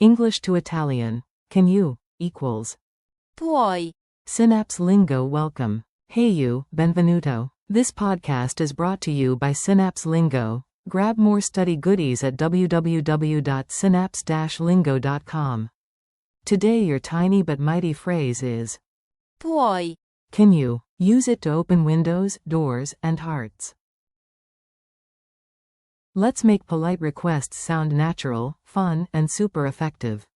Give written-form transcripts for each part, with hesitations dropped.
English to Italian. Can you, equals. Puoi. Synapse Lingo welcome. Hey you, benvenuto. This podcast is brought to you by Synapse Lingo. Grab more study goodies at www.synapse-lingo.com. Today your tiny but mighty phrase is Puoi. can you. Use it to open windows, doors, and hearts. Let's make polite requests sound natural, fun, and super effective.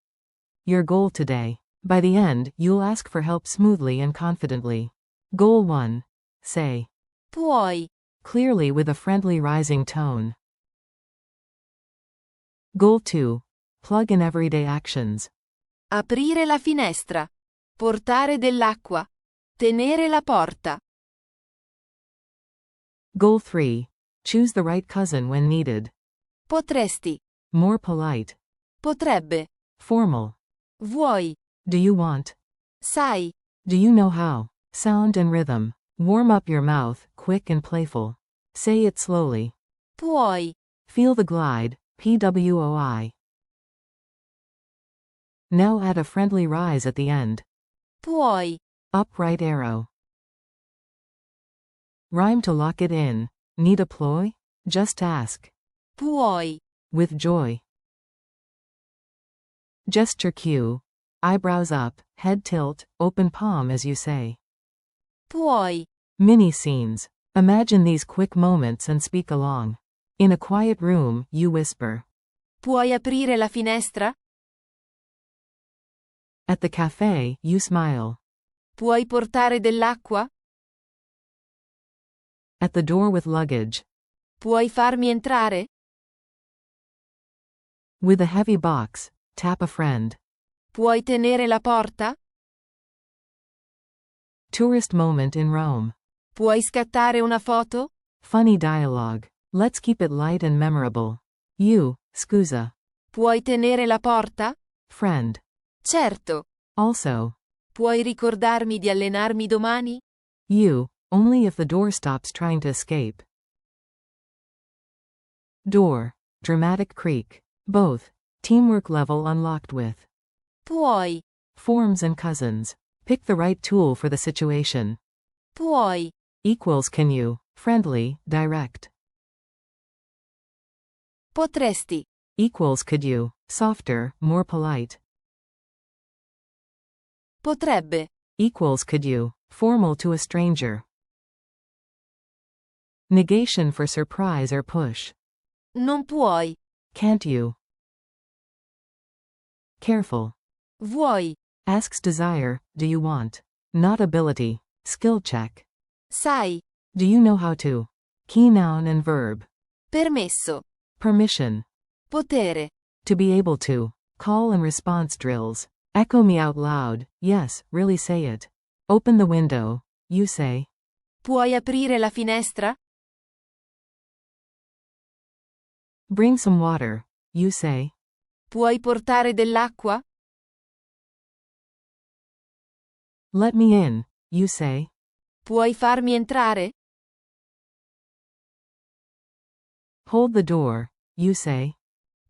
Your goal today. By the end, you'll ask for help smoothly and confidently. Goal 1. Say Puoi. clearly with a friendly rising tone. Goal 2. Plug in everyday actions. Aprire la finestra. Portare dell'acqua. Tenere la porta. Goal 3. Choose the right cousin when needed. Potresti. More polite. Potrebbe. Formal. Vuoi. Do you want? Sai. Do you know how? Sound and rhythm. Warm up your mouth, quick and playful. Say it slowly. Puoi. Feel the glide, PWOI. Now add a friendly rise at the end. Puoi. Up right arrow. Rhyme to lock it in. Need a ploy? Just ask. Puoi. With joy. Gesture cue. Eyebrows up, head tilt, open palm as you say. Puoi. Mini scenes. Imagine these quick moments and speak along. In a quiet room, you whisper. Puoi aprire la finestra? At the cafe, you smile. Puoi portare dell'acqua? At the door with luggage. Puoi farmi entrare? With a heavy box, tap a friend. Puoi tenere la porta? Tourist moment in Rome. Puoi scattare una foto? Funny dialogue. Let's keep it light and memorable. You, scusa. Puoi tenere la porta? Friend. Certo. Also. Puoi ricordarmi di allenarmi domani? You, only if the door stops trying to escape. Door. Dramatic creak. Both. Teamwork level unlocked with. Puoi. Forms and cousins. Pick the right tool for the situation. Puoi. Equals can you. Friendly, direct. Potresti. Equals could you. Softer, more polite. Potrebbe. Equals could you. Formal to a stranger. Negation for surprise or push. Non puoi. Can't you. Careful. Vuoi. Asks desire, do you want? Not ability. Skill check. Sai. Do you know how to? Key noun and verb. Permesso. Permission. Potere. To be able to. Call and response drills. Echo me out loud. Yes, really say it. Open the window. You say. Puoi aprire la finestra? Bring some water. You say. Puoi portare dell'acqua? Let me in. You say. Puoi farmi entrare? Hold the door. You say.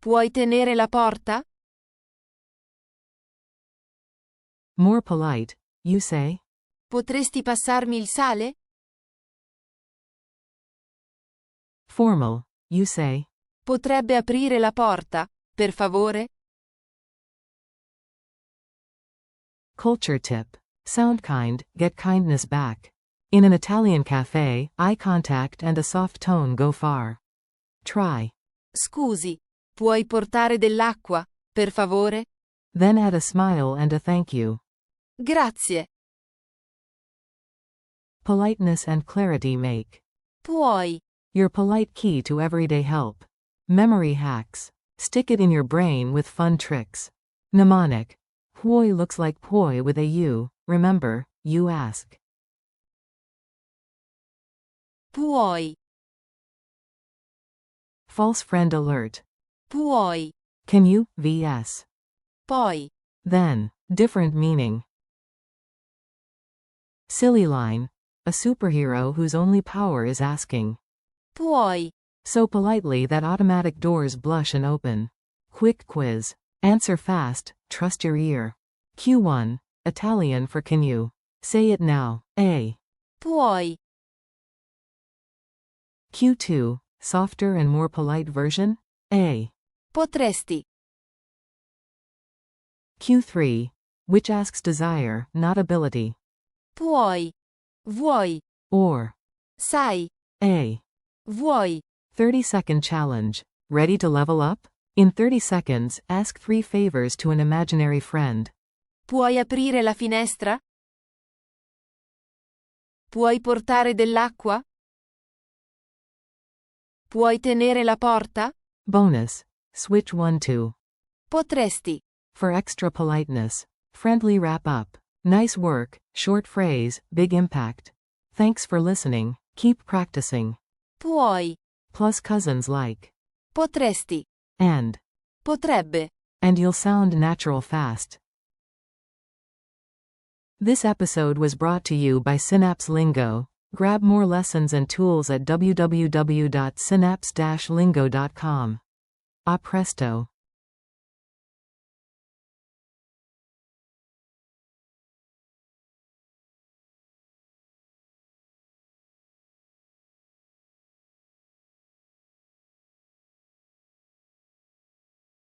Puoi tenere la porta? More polite. You say. Potresti passarmi il sale? Formal. You say. Potrebbe aprire la porta, per favore? Culture tip. Sound kind, get kindness back. In an Italian cafe, eye contact and a soft tone go far. Try. Scusi, puoi portare dell'acqua, per favore? Then add a smile and a thank you. Grazie. Politeness and clarity make. Puoi. Your polite key to everyday help. Memory hacks. Stick it in your brain with fun tricks. Mnemonic. Puoi looks like poi with a U. Remember, you ask. Puoi. False friend alert. Puoi. Can you, vs. Poi. Then. Different meaning. Silly line. A superhero whose only power is asking. Puoi. So politely that automatic doors blush and open. Quick quiz. Answer fast, trust your ear. Q1. Italian for can you. Say it now. A. Puoi. Q2. Softer and more polite version. A. Potresti. Q3. Which asks desire, not ability. Puoi. Vuoi. Or. Sai. A. Vuoi. 30-second challenge. Ready to level up? In 30 seconds, ask 3 favors to an imaginary friend. Puoi aprire la finestra? Puoi portare dell'acqua? Puoi tenere la porta? Bonus. Switch 1 to. Potresti. For extra politeness. Friendly wrap up. Nice work, short phrase, big impact. Thanks for listening, keep practicing. Puoi. Plus cousins like. Potresti. And. Potrebbe. And you'll sound natural fast. This episode was brought to you by Synapse Lingo. Grab more lessons and tools at www.synapse-lingo.com. A presto.